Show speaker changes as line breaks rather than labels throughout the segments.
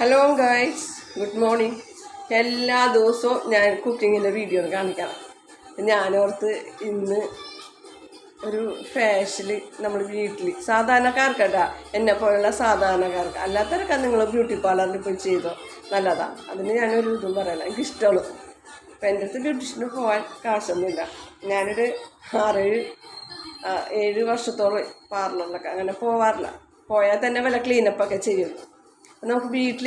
Hello guys, good morning. എല്ലാ ദിവസവും ഞാൻ കുക്കിങ്ങിൻ്റെ വീഡിയോ കാണിക്കാം. ഞാനോർത്ത് ഇന്ന് ഒരു ഫാഷനിൽ നമ്മൾ വീട്ടിൽ സാധാരണക്കാർക്കട്ടാ, എന്നെ പോലുള്ള സാധാരണക്കാർക്ക്, അല്ലാത്തവരൊക്കെ നിങ്ങൾ ബ്യൂട്ടി പാർലറിൽ പോയി ചെയ്തോ, നല്ലതാണ്. അതിന് ഞാനൊരു ഇതും പറയല, എനിക്കിഷ്ടമുള്ളൂ. അപ്പം എൻ്റെ അടുത്ത് ബ്യൂട്ടീഷ്യന് പോകാൻ കാശൊന്നുമില്ല. ഞാനൊരു 6-7 വർഷത്തോളം പാർലറിലൊക്കെ അങ്ങനെ പോവാറില്ല. പോയാൽ തന്നെ വല്ല ക്ലീനപ്പൊക്കെ ചെയ്യും. നമുക്ക് വീട്ടിൽ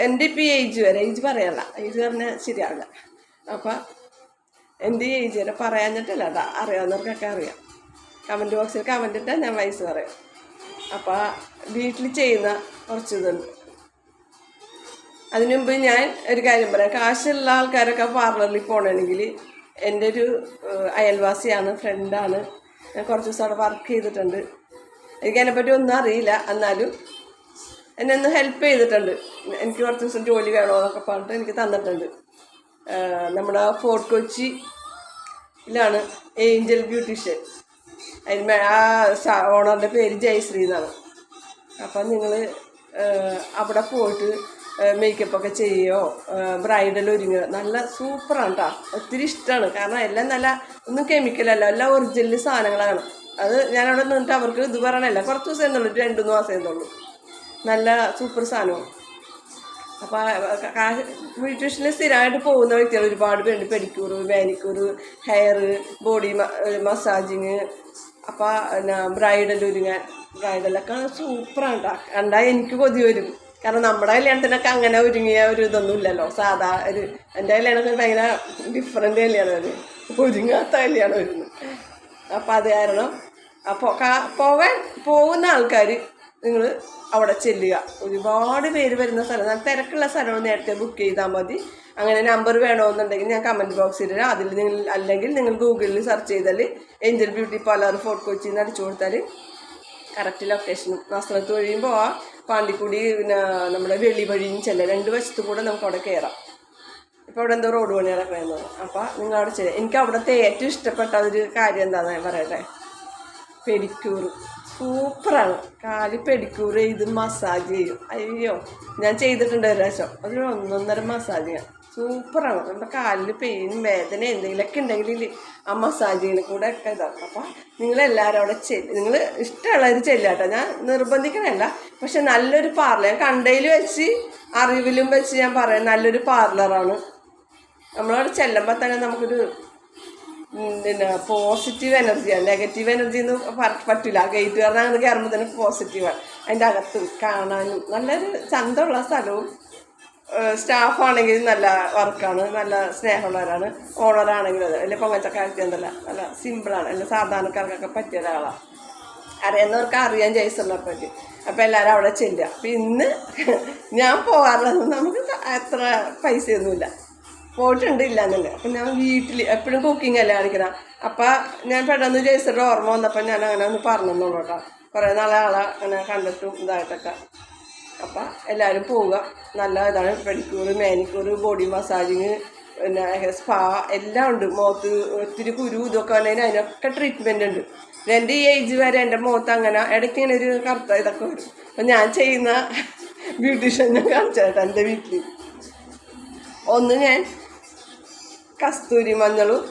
എൻ്റെ ഇപ്പോൾ ഏജ് പറയാനുള്ള ഏജ് പറഞ്ഞാൽ ശരിയാവില്ല. അപ്പം എൻ്റെ ഏജ് വരെ പറയാഞ്ഞിട്ടല്ല കേട്ടോ, അറിയാവുന്നവർക്കൊക്കെ അറിയാം. കമൻറ്റ് ബോക്സിൽ കമൻറ്റ് ഇട്ടാൽ ഞാൻ വയസ്സ് പറയാം. അപ്പോൾ വീട്ടിൽ ചെയ്യുന്ന കുറച്ച് ഇതുണ്ട്. അതിനു മുമ്പ് ഞാൻ ഒരു കാര്യം പറയാം. കാശുള്ള ആൾക്കാരൊക്കെ പാർലറിൽ പോകണമെങ്കിൽ എൻ്റെ ഒരു അയൽവാസിയാണ്, ഫ്രണ്ടാണ്. ഞാൻ കുറച്ച് ദിവസം അവിടെ വർക്ക് ചെയ്തിട്ടുണ്ട്. എനിക്കതിനെപ്പറ്റി ഒന്നും അറിയില്ല, എന്നാലും എന്നെ ഒന്ന് ഹെൽപ്പ് ചെയ്തിട്ടുണ്ട്. എനിക്ക് കുറച്ച് ദിവസം ജോലി വേണമെന്നൊക്കെ പറഞ്ഞിട്ട് എനിക്ക് തന്നിട്ടുണ്ട്. നമ്മുടെ ഫോർട്ട് കൊച്ചിയിലാണ് ഏഞ്ചൽ ബ്യൂട്ടീഷ്യൻ. അതിന് ഓണറിൻ്റെ പേര് ജയശ്രീ എന്നാണ്. അപ്പം നിങ്ങൾ അവിടെ പോയിട്ട് മേക്കപ്പൊക്കെ ചെയ്യുകയോ ബ്രൈഡൽ ഒരുങ്ങുക, നല്ല സൂപ്പറാണ് കേട്ടോ. ഒത്തിരി ഇഷ്ടമാണ്. കാരണം എല്ലാം നല്ല ഒന്നും കെമിക്കലല്ല, എല്ലാം ഒറിജിനൽ സാധനങ്ങളാണ്. അത് ഞാനവിടെ നിന്നിട്ട് അവർക്ക് ഇത് പറയണല്ല, കുറച്ച് ദിവസം എന്നുള്ളൂ, 2-3 മാസം എന്നുള്ളൂ. നല്ല സൂപ്പർ സാധനവും. അപ്പോൾ ബ്യൂട്ടീഷ്യനിൽ സ്ഥിരമായിട്ട് പോകുന്ന വ്യക്തികൾ ഒരുപാട് പേരുണ്ട്. Pedicure, manicure, hair, body massaging, അപ്പോൾ പിന്നെ ബ്രൈഡൽ ഒരുങ്ങാൻ. ബ്രൈഡലൊക്കെ സൂപ്പറാണ് കേട്ടോ. കണ്ടാൽ എനിക്ക് കൊതി വരും. കാരണം നമ്മുടെ കല്യാണത്തിനൊക്കെ അങ്ങനെ ഒരുങ്ങിയ ഒരു ഇതൊന്നും ഇല്ലല്ലോ. സാധാ ഒരു എൻ്റെ കല്യാണമൊക്കെ ഭയങ്കര ഡിഫറെൻ്റ് കല്യാണം വരും, ഒരുങ്ങാത്ത കല്യാണം വരുന്നു. അപ്പോൾ അത് കാരണം അപ്പോൾ പോകുന്ന ആൾക്കാർ നിങ്ങൾ അവിടെ ചെല്ലുക. ഒരുപാട് പേര് വരുന്ന സ്ഥലം, നല്ല തിരക്കുള്ള സ്ഥലമാണ്. നേരത്തെ ബുക്ക് ചെയ്താൽ മതി. അങ്ങനെ നമ്പർ വേണമെന്നുണ്ടെങ്കിൽ ഞാൻ കമൻറ്റ് ബോക്സിൽ ഇടാം. അതിൽ അല്ലെങ്കിൽ നിങ്ങൾ ഗൂഗിളിൽ സെർച്ച് ചെയ്താൽ ഏഞ്ചൽ ബ്യൂട്ടി പാർലർ ഫോർട്ട് കൊച്ചിയിൽ നിന്ന് അടിച്ചു കൊടുത്താൽ കറക്റ്റ് ലൊക്കേഷനും നസ്രത്ത് വഴിയും പോവാം. പാണ്ടിക്കുടി പിന്നെ നമ്മുടെ വെളി വഴിയും ചെല്ലാം. 2 വശത്തും കൂടെ നമുക്ക് അവിടെ കയറാം. ഇപ്പോൾ അവിടെ എന്തോ റോഡ് പണി നടക്കുന്നത്. അപ്പോൾ നിങ്ങൾ അവിടെ ചെല്ലാം. എനിക്ക് അവിടുത്തെ ഏറ്റവും ഇഷ്ടപ്പെട്ട ഒരു കാര്യം എന്താണെന്ന് ഞാൻ പറയട്ടെ. പെഡിക്യൂർ സൂപ്പറാണ്. കാല് പെഡിക്യൂർ ചെയ്ത് മസാജ് ചെയ്യും. അയ്യോ, ഞാൻ ചെയ്തിട്ടുണ്ട് ഒരു പ്രാവശ്യം. അതൊരു 1.5 മസാജിങ് സൂപ്പറാണ്. നമ്മുടെ കാലിൽ പെയിൻ വേദന എന്തെങ്കിലുമൊക്കെ ഉണ്ടെങ്കിൽ ആ മസാജിങ്ങിന് കൂടെ ഒക്കെ ഇതാക്കും. അപ്പം നിങ്ങളെല്ലാവരും അവിടെ നിങ്ങൾ ഇഷ്ടമുള്ളവർ ചെല്ലാട്ടോ. ഞാൻ നിർബന്ധിക്കണമല്ല, പക്ഷെ നല്ലൊരു പാർലർ ഞാൻ കണ്ടതിൽ വെച്ച് അറിവിലും വെച്ച് ഞാൻ പറയാം, നല്ലൊരു പാർലറാണ്. നമ്മളവിടെ ചെല്ലുമ്പോൾ തന്നെ നമുക്കൊരു പിന്നെ പോസിറ്റീവ് എനർജിയാണ്. നെഗറ്റീവ് എനർജി എന്ന് പറ്റില്ല. ഗേറ്റ് കാരണം അങ്ങനെ കയറുമ്പോൾ തന്നെ പോസിറ്റീവാണ്. അതിൻ്റെ അകത്തും കാണാനും നല്ലൊരു ചന്തമുള്ള സ്ഥലവും, സ്റ്റാഫാണെങ്കിൽ നല്ല വർക്കാണ്, നല്ല സ്നേഹമുള്ളവരാണ്. ഓണറാണെങ്കിലും അതെ, വലിയ പൊങ്ങച്ചക്കാരത്തി എന്തല്ല, നല്ല സിമ്പിളാണ്. എല്ലാ സാധാരണക്കാർക്കൊക്കെ പറ്റിയ ഒരാളാണ്. അറിയുന്നവർക്ക് അറിയാൻ ജയ്സറിനെ പറ്റി. അപ്പോൾ എല്ലാവരും അവിടെ ചെല്ലുക. അപ്പം ഇന്ന് ഞാൻ പോകാറുള്ളത്, നമുക്ക് അത്ര പൈസയൊന്നുമില്ല, പോയിട്ടുണ്ട് ഇല്ല എന്നല്ലേ. അപ്പം ഞാൻ വീട്ടിൽ എപ്പോഴും കുക്കിംഗ് അല്ലേ കാണിക്കണം. അപ്പം ഞാൻ പെട്ടെന്ന് ജയ്സറിൻ്റെ ഓർമ്മ വന്നപ്പോൾ ഞാൻ അങ്ങനെ ഒന്ന് പറഞ്ഞെന്നുള്ളൂ കേട്ടോ. കുറേ നാളെ ആളെ അങ്ങനെ കണ്ടിട്ടും ഇതായിട്ടൊക്കെ. അപ്പം എല്ലാവരും പോവുക. നല്ല ഇതാണ്. പെഡിക്യൂർ, മാനിക്യൂർ, ബോഡി മസാജിങ്, പിന്നെ സ്പാ എല്ലാം ഉണ്ട്. മുഖത്ത് ഒത്തിരി കുരു ഇതൊക്കെ വന്നതിന് അതിനൊക്കെ ട്രീറ്റ്മെൻ്റ് ഉണ്ട്. എൻ്റെ ഈ ഏജ് വരെ എൻ്റെ മുഖത്ത് അങ്ങനെ ഇടയ്ക്ക് ഇങ്ങനെ ഒരു കറുത്ത ഇതൊക്കെ വരും. അപ്പം ഞാൻ ചെയ്യുന്ന ബ്യൂട്ടീഷ്യൻ ഞാൻ കാണിച്ചേട്ടാ. എൻ്റെ വീട്ടിൽ ഒന്ന് ഞാൻ കസ്തൂരി മഞ്ഞളും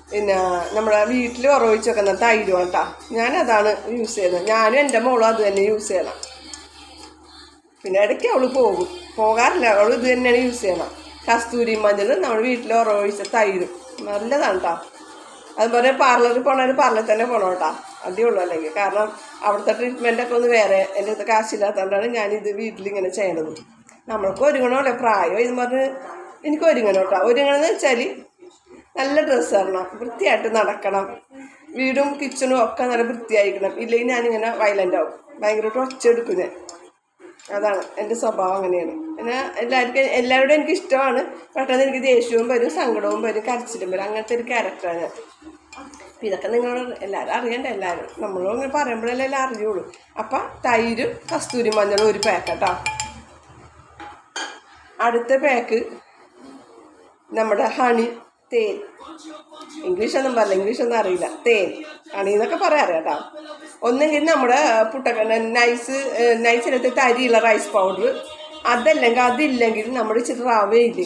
പിന്നെ നമ്മുടെ വീട്ടിൽ ഉറവിച്ച് വെക്കുന്ന തൈരും കേട്ടോ. ഞാനതാണ് യൂസ് ചെയ്യുന്നത്. ഞാനും എൻ്റെ മോളും അത് തന്നെ യൂസ് ചെയ്യണം. പിന്നെ ഇടയ്ക്ക് അവൾ പോകാറില്ല, അവൾ ഇത് തന്നെയാണ് യൂസ് ചെയ്യണം. കസ്തൂരി മഞ്ഞളും നമ്മുടെ വീട്ടിൽ ഉറവിച്ച തൈരും നല്ലതാണ് കേട്ടോ. അതുപോലെ പാർലറിൽ പോകണവർ പാർലറിൽ തന്നെ പോകണം കേട്ടോ, അടിയുള്ളൂ. അല്ലെങ്കിൽ കാരണം അവിടുത്തെ ട്രീറ്റ്മെൻറ്റൊക്കെ ഒന്ന് വേറെ. എൻ്റെ അടുത്ത് കാശില്ലാത്തതുകൊണ്ടാണ് ഞാനിത് വീട്ടിലിങ്ങനെ ചെയ്യണത്. നമ്മൾക്ക് ഒരുങ്ങണമല്ലോ, പ്രായം ഇത് പറഞ്ഞ് എനിക്ക് ഒരുങ്ങണം കേട്ടോ. ഒരുങ്ങണമെന്ന് വെച്ചാൽ നല്ല ഡ്രസ്സ് ഇടണം, വൃത്തിയായിട്ട് നടക്കണം, വീടും കിച്ചണും ഒക്കെ നല്ല വൃത്തിയായിരിക്കണം. ഇല്ലെങ്കിൽ ഞാനിങ്ങനെ വയലൻ്റ് ആവും, ഭയങ്കരമായിട്ട് ഒച്ചെടുക്കും ഞാൻ. അതാണ് എൻ്റെ സ്വഭാവം, അങ്ങനെയാണ്. പിന്നെ എല്ലാവരോടും എനിക്ക് ഇഷ്ടമാണ്. പെട്ടെന്ന് എനിക്ക് ദേഷ്യവും വരും, സങ്കടവും വരും, കരച്ചിലും വരും. അങ്ങനത്തെ ഒരു ക്യാരക്ടറാണ് ഞാൻ. അപ്പം ഇതൊക്കെ നിങ്ങളോട് എല്ലാവരും അറിയണ്ട. എല്ലാവരും നമ്മളും അങ്ങനെ പറയുമ്പോഴല്ലേ എല്ലാം അറിയുള്ളൂ. അപ്പം തൈരും കസ്തൂരി മഞ്ഞളും ഒരു പാക്ക് കേട്ടോ. അടുത്ത പാക്ക് നമ്മുടെ ഹണി തേൻ. ഇംഗ്ലീഷൊന്നും പറയില്ല, ഇംഗ്ലീഷൊന്നും അറിയില്ല. തേൻ കണിന്നൊക്കെ പറയാറ് കേട്ടോ. ഒന്നെങ്കിൽ നമ്മുടെ നൈസിനകത്ത് തരിയുള്ള റൈസ് പൗഡർ, അതില്ലെങ്കിൽ നമ്മുടെ ഇച്ചിരി റവയില്ലേ,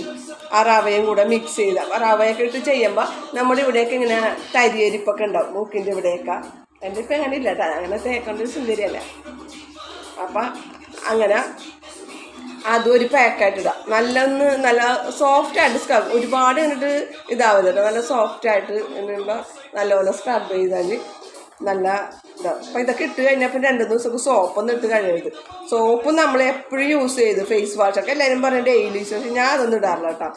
ആ റവയും കൂടെ മിക്സ് ചെയ്താൽ, റവയൊക്കെ ഇട്ട് ചെയ്യുമ്പോൾ നമ്മുടെ ഇവിടെയൊക്കെ ഇങ്ങനെ തരിയരിപ്പൊക്കെ ഉണ്ടാവും മൂക്കിൻ്റെ ഇവിടെയൊക്കെ. എൻ്റെ ഇപ്പം അങ്ങനെ ഇല്ല കേട്ടോ, അങ്ങനെ തേക്കേണ്ട ഒരു സുന്ദരിയല്ല. അപ്പം അങ്ങനെ അതും ഒരു പാക്കായിട്ട് ഇടാം. നല്ല സോഫ്റ്റായിട്ട് സ്ക്രബ്, ഒരുപാട് കണ്ടിട്ട് ഇതാവില്ല കേട്ടോ. നല്ല സോഫ്റ്റായിട്ട് ഇടുമ്പോൾ നല്ലപോലെ സ്ക്രബ് ചെയ്താൽ നല്ല ഇതാവും. അപ്പം ഇതൊക്കെ ഇട്ട് കഴിഞ്ഞപ്പോൾ 2 ദിവസമൊക്കെ സോപ്പൊന്നും ഇട്ട് കഴിയരുത്. സോപ്പ് നമ്മൾ എപ്പോഴും യൂസ് ചെയ്ത് ഫേസ് വാഷൊക്കെ എല്ലാവരും പറയും ഡെയിലി യൂസ് ചെയ്ത്, ഞാൻ അതൊന്നും ഇടാറില്ല കേട്ടോ.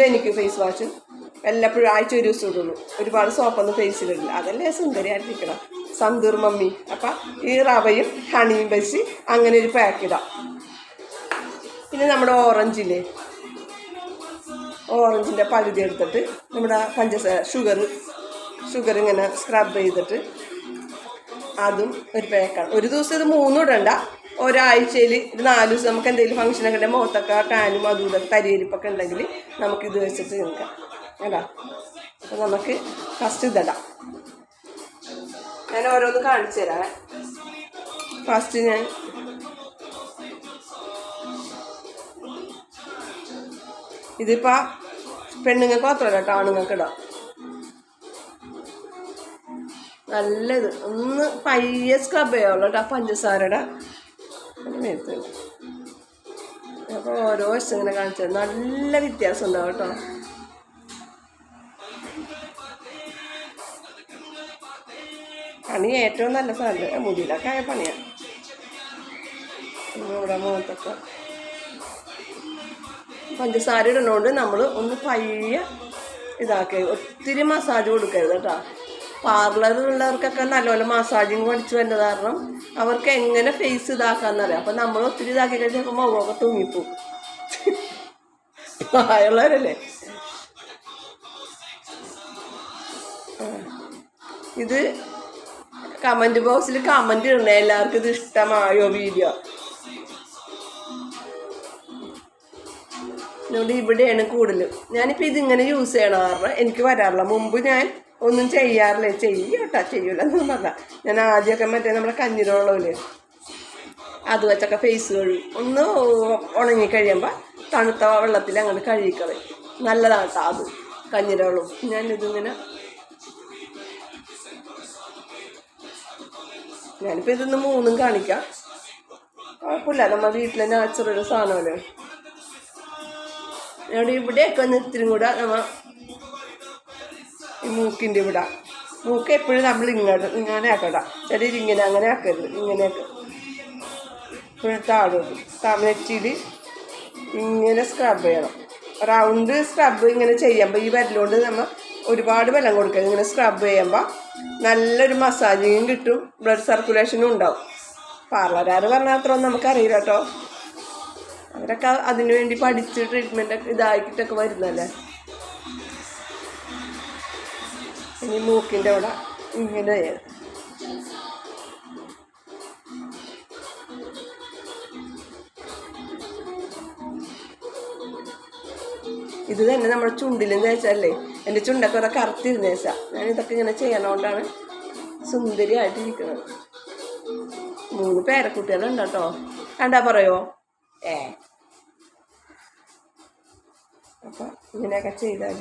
എനിക്ക് ഫേസ് വാഷ് എല്ലപ്പോഴും ആഴ്ച ഒരു ദിവസം ഇടുള്ളൂ. ഒരുപാട് സോപ്പൊന്നും ഫേസിലിടില്ല. അതല്ലേ സുന്ദരിയായിട്ടിരിക്കണം സന്തൂർ മമ്മി. അപ്പം ഈ റവയും ഹണിയും വെച്ച് അങ്ങനെ ഒരു പാക്ക് ഇടാം. പിന്നെ നമ്മുടെ ഓറഞ്ചിൻ്റെ പകുതി എടുത്തിട്ട് നമ്മുടെ ഷുഗർ ഇങ്ങനെ സ്ക്രബ് ചെയ്തിട്ട് അതും ഒരു പാക്കാണ്. ഒരു ദിവസം ഇത് 3 ഇടണ്ട, ഒരാഴ്ചയിൽ ഒരു 4 ദിവസം നമുക്ക് എന്തെങ്കിലും ഫംഗ്ഷനൊക്കെ ഉണ്ടെങ്കിൽ മുഖത്തൊക്കെ ടാനും അതും ഇതൊക്കെ തരിയിരിപ്പൊക്കെ ഉണ്ടെങ്കിൽ നമുക്കിത് വെച്ചിട്ട് നിൽക്കാം കേട്ടോ. അപ്പോൾ നമുക്ക് ഫസ്റ്റ് ഇതിടാം. ഞാൻ ഓരോന്ന് കാണിച്ചു തരാം. ഫസ്റ്റ് ഞാൻ ഇതിപ്പോൾ പെണ്ണുങ്ങൾക്ക് മാത്രമല്ല കേട്ടോ, ആണുങ്ങൾക്ക് ഇടാം. നല്ലത് ഒന്ന് പയ്യെ സ്ക്രബ് ചെയ്യാവുള്ളൂ കേട്ടോ പഞ്ചസാരയുടെ മേത്ത്. അപ്പോൾ ഓരോ വശം ഇങ്ങനെ കാണിച്ചത് നല്ല വ്യത്യാസം ഉണ്ടാവും കേട്ടോ. പണി ഏറ്റവും നല്ല സാധനം മുടിയിലൊക്കെ ആയ പണിയാണ്. ഇവിടെ മുഖത്തൊക്കെ പഞ്ചസാര ഇടുന്നതുകൊണ്ട് നമ്മൾ ഒന്ന് പയ്യെ ഇതാക്കുക, ഒത്തിരി മസാജ് കൊടുക്കരുത് കേട്ടോ. പാർലറിലുള്ളവർക്കൊക്കെ നല്ലപോലെ മസാജിങ് പഠിച്ചു വരുന്നത് കാരണം അവർക്ക് എങ്ങനെ ഫേസ് ഇതാക്കാന്നറിയാം. അപ്പം നമ്മൾ ഒത്തിരി ഇതാക്കി കഴിഞ്ഞപ്പോൾ മുഖമൊക്കെ തൂങ്ങിപ്പോവും. പ്രായമുള്ളവരല്ലേ. ഇത് കമൻറ്റ് ബോക്സിൽ കമൻറ്റ് ഇടണേ എല്ലാവർക്കും ഇത് ഇഷ്ടമായോ വീഡിയോ. അതുകൊണ്ട് ഇവിടെയാണ് കൂടുതൽ. ഞാനിപ്പോൾ ഇതിങ്ങനെ യൂസ് ചെയ്യണ കാരണം എനിക്ക് വരാറില്ല. മുമ്പ് ഞാൻ ഒന്നും ചെയ്യാറില്ല, ചെയ്യൂല എന്നൊന്നും പറഞ്ഞ. ഞാൻ ആദ്യമൊക്കെ മറ്റേ നമ്മുടെ കഞ്ഞിരോളമില്ലേ അത് വെച്ചൊക്കെ ഫേസ് കഴുകും. ഒന്ന് ഉണങ്ങിക്കഴിയുമ്പോൾ തണുത്ത വെള്ളത്തിൽ അങ്ങനെ കഴുകിക്കളയും. നല്ലതാണ് കേട്ടോ അത് കഞ്ഞിരോളും. ഞാനിതിപ്പോൾ ഇതൊന്ന് 3 കാണിക്കാം. കുഴപ്പമില്ല, നമ്മുടെ വീട്ടിലെ നാച്ചുറൽ സാധനമല്ലേ. ഇവിടെയൊക്കെ ഒന്ന് ഇത്തിരി കൂടെ നമ്മൾ ഈ മൂക്കിൻ്റെ ഇവിടെ, മൂക്ക് എപ്പോഴും നമ്മൾ ഇങ്ങനെ ആക്കണ്ട. ചിലർ ഇങ്ങനെ അങ്ങനെ ആക്കരുത്, ഇങ്ങനെയൊക്കെ താഴോട്ട് നെറ്റിയിൽ ഇങ്ങനെ സ്ക്രബ് ചെയ്യണം. റൗണ്ട് സ്ക്രബ് ഇങ്ങനെ ചെയ്യുമ്പോൾ ഈ വിരലുകൊണ്ട് നമ്മൾ ഒരുപാട് വെള്ളം കൊടുക്കരുത്. ഇങ്ങനെ സ്ക്രബ് ചെയ്യുമ്പോൾ നല്ലൊരു മസാജിങ്ങും കിട്ടും, ബ്ലഡ് സർക്കുലേഷനും ഉണ്ടാവും. പാർലർകാർ പറഞ്ഞാൽ അത്രയൊന്നും നമുക്കറിയില്ല കേട്ടോ. അവരൊക്കെ അതിനു വേണ്ടി പഠിച്ച് ട്രീറ്റ്മെൻറ്റൊക്കെ ഇതാക്കിയിട്ടൊക്കെ വരുന്നല്ലേ. ഇനി മൂക്കിൻ്റെ അവിടെ ഇങ്ങനെ ഇത് തന്നെ നമ്മുടെ ചുണ്ടിലും തേച്ചല്ലേ. എൻ്റെ ചുണ്ടൊക്കെ കുറെ കറുത്തിരുന്ന് തേച്ചാൽ ഞാനിതൊക്കെ ഇങ്ങനെ ചെയ്യണോണ്ടാണ് സുന്ദരിയായിട്ടിരിക്കുന്നത്. 3 പേരക്കുട്ടികളുണ്ട് കേട്ടോ. കണ്ടാ പറയോ അപ്പം ഇങ്ങനെയൊക്കെ ചെയ്താൽ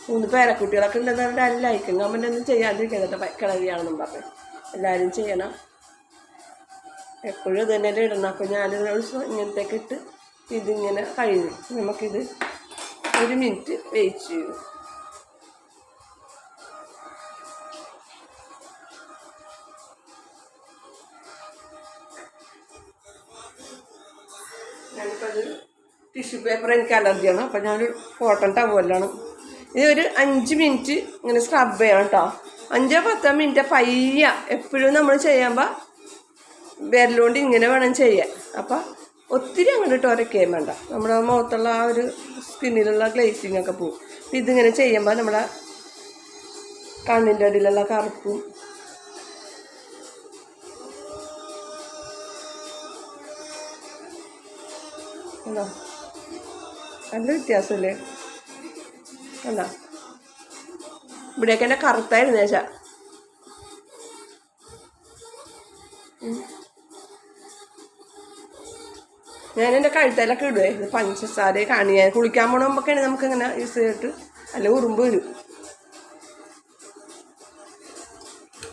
3 പേരക്കുട്ടികളൊക്കെ ഉണ്ടെന്ന് പറഞ്ഞാൽ ലൈക്കും കമൻ്റ് ഒന്നും ചെയ്യാണ്ടിരിക്കുന്നത് കിളവിയാണെന്നും പറഞ്ഞു. എല്ലാവരും ചെയ്യണം, എപ്പോഴും ഇത് തന്നെ ഇടണം. അപ്പോൾ ഞാനൊരു ഇങ്ങനത്തേക്ക് ഇട്ട് ഇതിങ്ങനെ കഴിഞ്ഞു. നമുക്കിത് 1 മിനിറ്റ് വെയിറ്റ് ചെയ്യും. ഞാനിപ്പോൾ അത് ടിഷ്യൂ പേപ്പർ എനിക്ക് അലർജിയാണ്. അപ്പോൾ ഞാനൊരു കോട്ടൺ ടവലാണ്. ഇത് ഒരു 5 മിനിറ്റ് ഇങ്ങനെ സ്ക്രബ് ചെയ്യണം കേട്ടോ. 5-10 മിനിറ്റ് പയ്യ എപ്പോഴും നമ്മൾ ചെയ്യുമ്പോൾ വിരലുകൊണ്ട് ഇങ്ങനെ വേണം ചെയ്യാൻ. അപ്പം ഒത്തിരി അങ്ങോട്ട് ഉരയ്ക്കുകയും വേണ്ട, നമ്മുടെ മുഖത്തുള്ള ആ ഒരു സ്കിന്നിലുള്ള ഗ്ലേസിങ് ഒക്കെ പോവും. അപ്പം ഇതിങ്ങനെ ചെയ്യുമ്പോൾ നമ്മുടെ കണ്ണിൻ്റെ അടിയിലുള്ള കറുപ്പും അല്ലോ നല്ല വ്യത്യാസമല്ലേ. അല്ല ഇവിടെയൊക്കെ എൻ്റെ കറുത്തായിരുന്നു ചേച്ചാ. ഞാൻ എൻ്റെ കഴുത്തേലൊക്കെ ഇടുവേ. ഇത് പഞ്ചസാര കാണിയാൽ കുളിക്കാൻ പോകണമെന്നൊക്കെയാണ് നമുക്കിങ്ങനെ യൂസ് ചെയ്തിട്ട് അല്ല ഉറുമ്പ് വരും.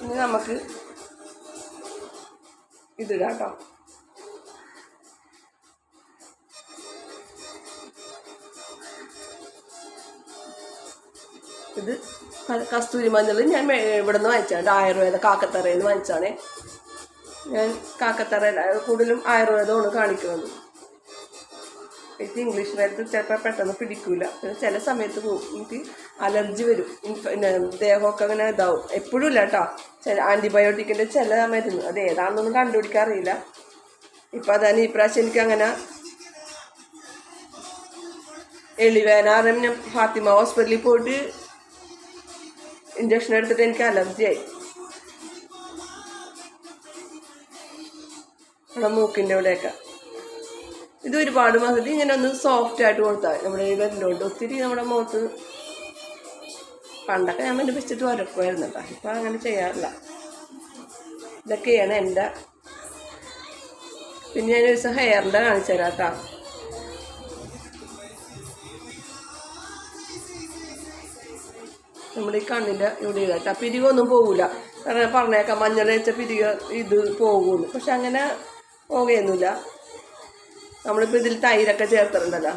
ഇനി നമുക്ക് ഇതിടാം കേട്ടോ. ഇത് കസ്തൂരി മഞ്ഞൾ ഞാൻ ഇവിടെ നിന്ന് വാങ്ങിച്ചാണ്, ആയുർവേദ കാക്കത്തറയിൽ നിന്ന് വാങ്ങിച്ചാണേ. ഞാൻ കാക്കത്തറയില കൂടുതലും ആയുർവേദമാണ് കാണിക്കുന്നത്. ഇത് ഇംഗ്ലീഷ് മരുന്ന് ചിലപ്പോൾ പെട്ടെന്ന് പിടിക്കില്ല. പിന്നെ ചില സമയത്ത് എനിക്ക് അലർജി വരും, പിന്നെ ദേഹമൊക്കെ അങ്ങനെ ഇതാവും. എപ്പോഴും ഇല്ല കേട്ടോ, ചില ആൻറ്റിബയോട്ടിക്കിൻ്റെ ചില മരുന്ന് അത് ഏതാണെന്നൊന്നും കണ്ടുപിടിക്കാറില്ല. ഇപ്പം അതാണ് ഈ പ്രാവശ്യം എനിക്ക് അങ്ങനെ എളിവേനാറും ഞാൻ ഫാത്തിമ ഹോസ്പിറ്റലിൽ പോയിട്ട് ഇഞ്ചക്ഷൻ എടുത്തിട്ട് എനിക്ക് അലർജിയായി. മൂക്കിൻ്റെ ഇവിടെയൊക്കെ ഇത് ഒരുപാട് മതി. ഇങ്ങനെ ഒന്ന് സോഫ്റ്റ് ആയിട്ട് കൊടുത്താൽ നമ്മുടെ ഈ വെല്ലോണ്ട് ഒത്തിരി നമ്മുടെ മുഖത്ത്. പണ്ടൊക്കെ ഞാൻ വേണ്ടി വെച്ചിട്ട് വരക്കുമായിരുന്നു കേട്ടോ, ഇപ്പം അങ്ങനെ ചെയ്യാറില്ല. ഇതൊക്കെയാണ് എൻ്റെ. പിന്നെ ഞാൻ ഒരു ദിവസം ഹെയറിൻ്റെ കാണിച്ചു തരാം കേട്ടോ. നമ്മുടെ ഈ കണ്ണിൻ്റെ ഇവിടെ കേട്ടോ പിരികൊന്നും പോകില്ല. കാരണം പറഞ്ഞേക്കാം മഞ്ഞൾ വെച്ച പിരിക ഇത് പോകുന്നു, പക്ഷെ അങ്ങനെ പോകുകയൊന്നുമില്ല. നമ്മളിപ്പോൾ ഇതിൽ തൈരൊക്കെ ചേർത്തിട്ടുണ്ടല്ലോ,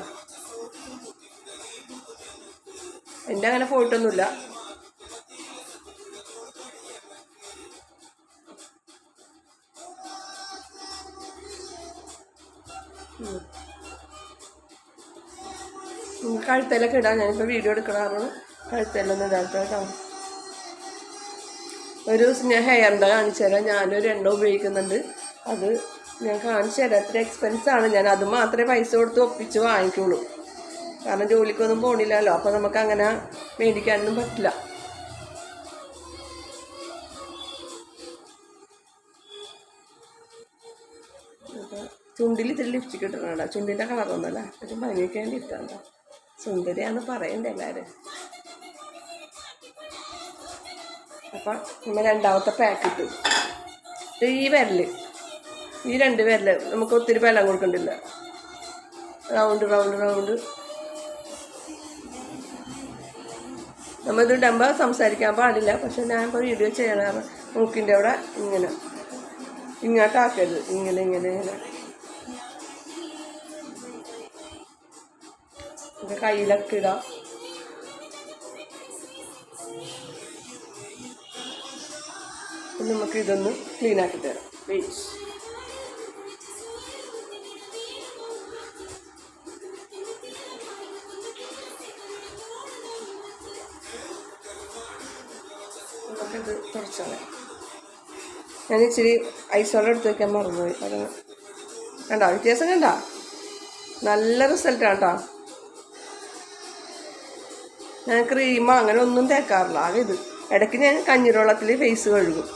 എൻ്റെ അങ്ങനെ പോയിട്ടൊന്നുമില്ല. കഴുത്തേലൊക്കെ ഇടാം. ഞാനിപ്പോൾ വീഡിയോ എടുക്കണമായിരുന്നു, കഴുത്തേലൊന്നും ഇടാത്ത കേട്ടോ. ഒരു ദിവസം ഞാൻ ഹെയറിൻ്റെ കാണിച്ചു തരാം. ഞാനൊരു എണ്ണ ഉപയോഗിക്കുന്നുണ്ട്, അത് ഞാൻ കാണിച്ചു തരാം. അത്ര എക്സ്പെൻസാണ്. ഞാൻ അത് മാത്രമേ പൈസ കൊടുത്ത് ഒപ്പിച്ച് വാങ്ങിക്കുള്ളൂ, കാരണം ജോലിക്കൊന്നും പോകണില്ലല്ലോ. അപ്പോൾ നമുക്ക് അങ്ങനെ മേടിക്കാനൊന്നും പറ്റില്ല. ചുണ്ടിൽ ഇത്തിരി ലിപ്സ്റ്റിക് ഇട്ടിട്ടുണ്ടോ? ചുണ്ടിൻ്റെ കളറൊന്നുമല്ല, ഒരു ഭംഗിക്ക് വേണ്ടി ഇട്ടുണ്ടോ. സുന്ദരിയാന്ന് പറയണ്ടേ എല്ലാവരും. അപ്പം നമ്മൾ രണ്ടാമത്തെ പാക്കറ്റ് ഈ വിരല്, ഈ രണ്ട് വിരല് നമുക്ക് ഒത്തിരി ബലം കൊടുക്കണ്ടില്ല. റൗണ്ട് റൗണ്ട് റൗണ്ട് നമ്മളിത് ഇടുമ്പോൾ സംസാരിക്കാൻ പാടില്ല. പക്ഷെ ഞാനിപ്പോൾ വീഡിയോ ചെയ്യണം. മൂക്കിൻ്റെ അവിടെ ഇങ്ങനെ ഇങ്ങോട്ടാക്കരുത്, ഇങ്ങനെ ഇങ്ങനെ ഇങ്ങനെ. ഇത് കയ്യിലൊക്കെ ഇടാം. നമുക്ക് ഇതൊന്ന് ക്ലീൻ ആക്കി തരാം. വെയിറ്റ്. നമുക്കിത് കുറച്ചാണ്. ഞാൻ ഇച്ചിരി ഐസോളം എടുത്ത് വയ്ക്കാൻ മറന്നുപോയി. അത് കണ്ടോ വ്യത്യാസം? കണ്ടോ? നല്ല റിസൾട്ടാണ് കേട്ടോ. ഞാൻ ക്രീമോ അങ്ങനെ ഒന്നും തേക്കാറില്ല. ആകെ ഇത് ഇടയ്ക്ക് ഞാൻ കഞ്ഞിരവെള്ളത്തിൽ ഫേസ് കഴുകും.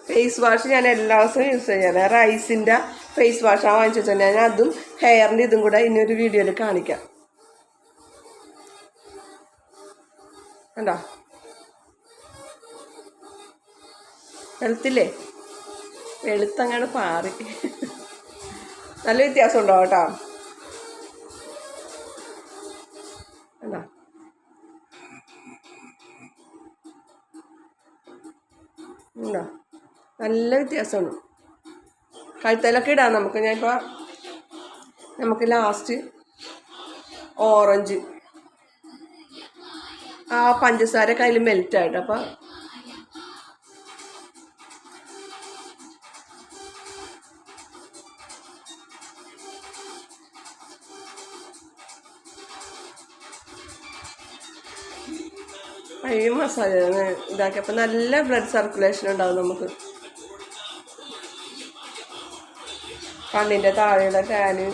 ഫേസ് വാഷ് ഞാൻ എല്ലാ ദിവസവും യൂസ് ചെയ്യാറ്. റൈസിൻ്റെ ഫേസ് വാഷാണ് വാങ്ങിച്ചു വെച്ചാൽ ഞാൻ അതും ഹെയറിൻ്റെ ഇതും കൂടെ ഇനിയൊരു വീഡിയോയിൽ കാണിക്കാം. കണ്ടോ? വെളുത്തില്ലേ? വെളുത്തങ്ങാണ് പാറി. നല്ല വ്യത്യാസം ഉണ്ടാവും കേട്ടോ. കണ്ടോ? ഉണ്ടോ? നല്ല വ്യത്യാസമാണ്. കഴുത്തേലൊക്കെ ഇടാം നമുക്ക്. ഞാനിപ്പോൾ നമുക്ക് ലാസ്റ്റ് ഓറഞ്ച് ആ പഞ്ചസാര കയ്യിൽ മെൽറ്റായിട്ട് അപ്പം ഈ മസാല ഇതാക്കിയപ്പോൾ നല്ല ബ്ലഡ് സർക്കുലേഷൻ ഉണ്ടാവും നമുക്ക്. കണ്ണിൻ്റെ താഴെയുള്ള ടാന്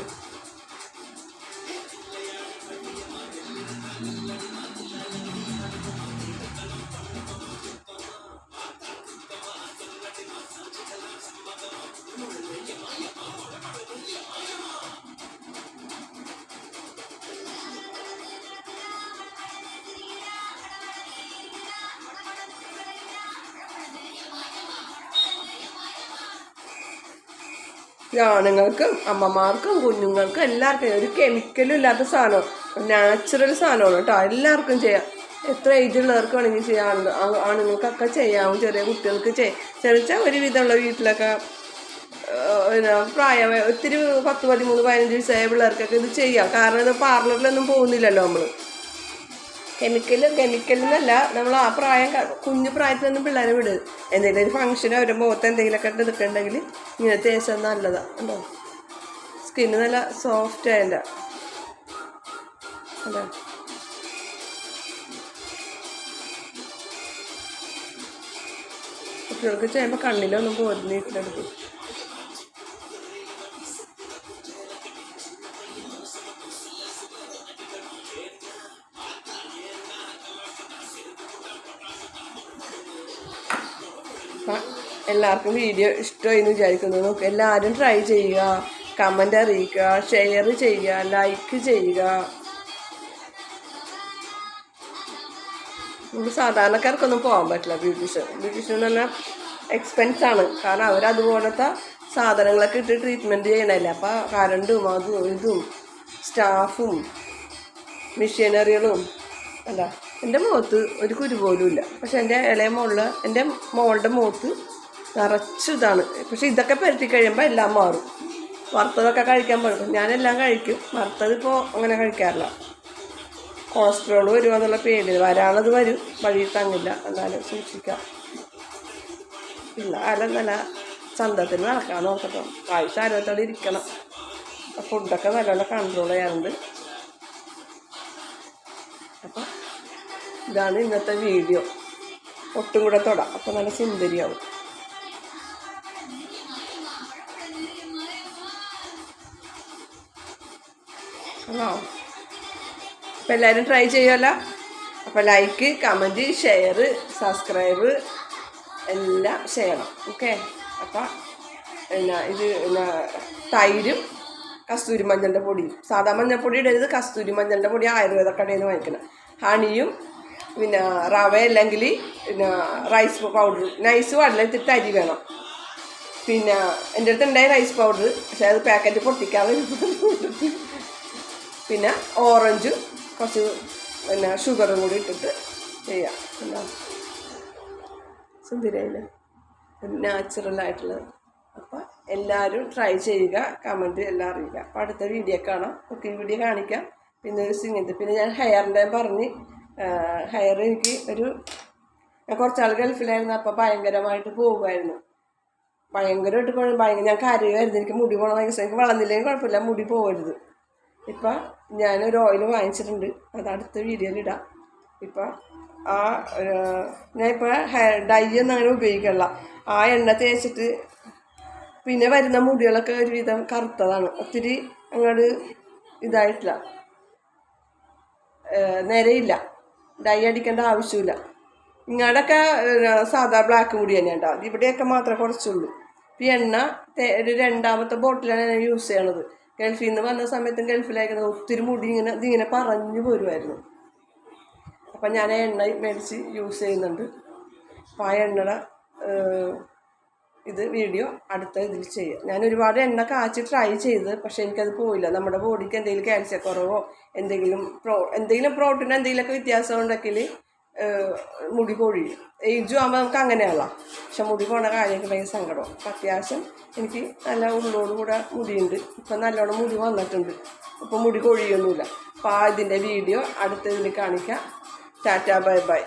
ആണുങ്ങൾക്കും അമ്മമാർക്കും കുഞ്ഞുങ്ങൾക്കും എല്ലാവർക്കും ഒരു കെമിക്കലും ഇല്ലാത്ത സാധനം, നാച്ചുറൽ സാധനമാണ് കേട്ടോ. എല്ലാവർക്കും ചെയ്യാം, എത്ര ഏജുള്ളവർക്ക് വേണമെങ്കിൽ ചെയ്യാറുണ്ട്. ആണുങ്ങൾക്കൊക്കെ ചെയ്യാവും, ചെറിയ കുട്ടികൾക്ക് ചെറിയ ഒരുവിധമുള്ള വീട്ടിലൊക്കെ പ്രായമായ ഒത്തിരി 10, 13, 15 വയസ്സായ പിള്ളേർക്കൊക്കെ ഇത് ചെയ്യാം. കാരണം ഇത് പാർലറിലൊന്നും പോകുന്നില്ലല്ലോ നമ്മൾ. കെമിക്കലെന്നല്ല, നമ്മൾ ആ കുഞ്ഞു പ്രായത്തിലൊന്നും പിള്ളേരെ വിടുക. എന്തെങ്കിലും ഒരു ഫംഗ്ഷനോ ഒരു മുഖത്ത് എന്തെങ്കിലുമൊക്കെ എടുക്കുന്നുണ്ടെങ്കിൽ ഇങ്ങനെ തേച്ചത് നല്ലതാണ്. ഉണ്ടോ, സ്കിന്ന് നല്ല സോഫ്റ്റ് ആയല്ല. അല്ലേ, കുട്ടികൾക്ക് ചെയ്യുമ്പോൾ കണ്ണിലൊന്നും പോരുന്നിട്ടെടുക്കും. എല്ലാവർക്കും വീഡിയോ ഇഷ്ടമായി എന്ന് വിചാരിക്കുന്നു. എല്ലാവരും ട്രൈ ചെയ്യുക, കമൻ്റ് അറിയിക്കുക, ഷെയർ ചെയ്യുക, ലൈക്ക് ചെയ്യുക. നമുക്ക് സാധാരണക്കാർക്കൊന്നും പോകാൻ പറ്റില്ല ബ്യൂട്ടീഷ്യൻ നല്ല എക്സ്പെൻസാണ്. കാരണം അവരതുപോലത്തെ സാധനങ്ങളൊക്കെ ഇട്ട് ട്രീറ്റ്മെൻറ്റ് ചെയ്യണമല്ലേ. അപ്പോൾ കറണ്ടും അതും ഇതും സ്റ്റാഫും മെഷീനറികളും അല്ല. എൻ്റെ മുഖത്ത് ഒരു കുരു പോലും ഇല്ല. പക്ഷെ എൻ്റെ മോളുടെ മുഖത്ത് നിറച്ച് ഇതാണ്. പക്ഷെ ഇതൊക്കെ പരത്തി കഴിയുമ്പോൾ എല്ലാം മാറും. വറുത്തതൊക്കെ കഴിക്കാൻ പാടും. ഞാനെല്ലാം കഴിക്കും, വറുത്തതിപ്പോൾ അങ്ങനെ കഴിക്കാറില്ല. കൊളസ്ട്രോൾ വരുമോ എന്നുള്ള പേടി, വരാനുള്ളത് വരും, വഴിയിൽ തങ്ങില്ല. എന്നാലും സൂക്ഷിക്കാം. ഇല്ല കാലം നല്ല ചന്തത്തിൽ നടക്കാൻ നോക്കട്ടോ. ആയുഷ് ആരോഗ്യത്തോടെ ഇരിക്കണം. ഫുഡൊക്കെ നല്ലോണം കൺട്രോൾ ചെയ്യാറുണ്ട്. അപ്പം ഇതാണ് ഇന്നത്തെ വീഡിയോ. ഒട്ടും കൂടെ തൊടാം, അപ്പോൾ നല്ല സുന്ദരിയാവും. അപ്പം എല്ലാവരും ട്രൈ ചെയ്യുമല്ലോ. അപ്പോൾ ലൈക്ക്, കമൻറ്റ്, ഷെയർ, സബ്സ്ക്രൈബ് എല്ലാം ചെയ്യണം. ഓക്കെ. അപ്പം ഇത് തൈരും കസ്തൂരി മഞ്ഞളുടെ പൊടിയും, സാധാ മഞ്ഞൾപ്പൊടി ഇടരുത്, കസ്തൂരി മഞ്ഞളുടെ പൊടി ആയുർവേദ കടയിൽ നിന്ന് വാങ്ങിക്കണം. ഹണിയും പിന്നെ റവ അല്ലെങ്കിൽ പിന്നെ റൈസ് പൗഡർ, നൈസ് പാടില്ല, ഇത്തിരി അരി വേണം. പിന്നെ എൻ്റെ അടുത്ത് ഉണ്ടായ റൈസ് പൗഡർ, പക്ഷെ അത് പാക്കറ്റ് പൊട്ടിക്കാതെ. പിന്നെ ഓറഞ്ചും കുറച്ച് പിന്നെ ഷുഗറും കൂടി ഇട്ടിട്ട് ചെയ്യാം. എന്താ സുന്ദരിയായില്ലേ, നാച്ചുറലായിട്ടുള്ളത്. അപ്പം എല്ലാവരും ട്രൈ ചെയ്യുക, കമൻറ്റ് എല്ലാം അറിയുക. അപ്പോൾ അടുത്ത വീഡിയോ കാണാം. കുക്കിംഗ് വീഡിയോ കാണിക്കാം. പിന്നെ ഒരു സിംഗിൻ്റെ, പിന്നെ ഞാൻ ഹെയറിൻ്റെ പറഞ്ഞ് ഹെയർ എനിക്ക് ഞാൻ കുറച്ചാൾ ഗൾഫിലായിരുന്നു. അപ്പോൾ ഭയങ്കരമായിട്ട് പോകുമായിരുന്നു. ഭയങ്കരമായിട്ട് ഞാൻ കരയുമായിരുന്നു. എനിക്ക് മുടി പോകണം ഭയങ്കര, എനിക്ക് വളർന്നില്ലെങ്കിൽ കുഴപ്പമില്ല, മുടി പോകരുത്. ഇപ്പം ഞാനൊരു ഓയിൽ വാങ്ങിച്ചിട്ടുണ്ട്, അത് അടുത്ത വീഡിയോയിലിടാം. ഇപ്പം ഞാനിപ്പോൾ ഡൈ ഒന്നും അങ്ങനെ ഉപയോഗിക്കില്ല. ആ എണ്ണ തേച്ചിട്ട് പിന്നെ വരുന്ന മുടികളൊക്കെ ഒരുവിധം കറുത്തതാണ്. ഒത്തിരി അങ്ങോട്ട് ഇതായിട്ടില്ല, നിരയില്ല. ഡൈ അടിക്കേണ്ട ആവശ്യമില്ല. ഇങ്ങോട്ടൊക്കെ സാധാ ബ്ലാക്ക് മുടി തന്നെ ഉണ്ടാവും. ഇവിടെയൊക്കെ മാത്രമേ കുറച്ചുള്ളൂ. ഈ എണ്ണ ഒരു 2ാമത്തെ ബോട്ടിലാണ് ഞാൻ യൂസ് ചെയ്യണത്. ഗൾഫിൽ നിന്ന് വന്ന സമയത്തും ഗൾഫിലായിരിക്കുന്നത് ഒത്തിരി മുടി ഇതിങ്ങനെ പറഞ്ഞു പോരുമായിരുന്നു. അപ്പം ഞാൻ ആ എണ്ണ മേടിച്ച് യൂസ് ചെയ്യുന്നുണ്ട്. അപ്പം ആ എണ്ണയുടെ ഇത് വീഡിയോ അടുത്ത ഇതിൽ ചെയ്യാം. ഞാൻ ഒരുപാട് എണ്ണ കാച്ചി ട്രൈ ചെയ്ത്, പക്ഷേ എനിക്കത് പോയില്ല. നമ്മുടെ ബോഡിക്ക് എന്തെങ്കിലും കാൽസ്യക്കുറവോ എന്തെങ്കിലും പ്രോട്ടീൻ എന്തെങ്കിലുമൊക്കെ വ്യത്യാസം ഉണ്ടെങ്കിൽ മുടി കൊഴിയും. ഏജും ആകുമ്പോൾ നമുക്ക് അങ്ങനെയല്ല. പക്ഷെ മുടി പോണ കാര്യമൊക്കെ ഭയങ്കര സങ്കടം. അപ്പം അത്യാവശ്യം എനിക്ക് നല്ല ഉള്ളോടുകൂടെ മുടിയുണ്ട്. ഇപ്പം നല്ലോണം മുടി വന്നിട്ടുണ്ട്. ഇപ്പം മുടി കൊഴിയൊന്നുമില്ല. അപ്പോൾ ഇതിൻ്റെ വീഡിയോ അടുത്ത ഇതിൽ കാണിക്കാം. Tata, bye bye.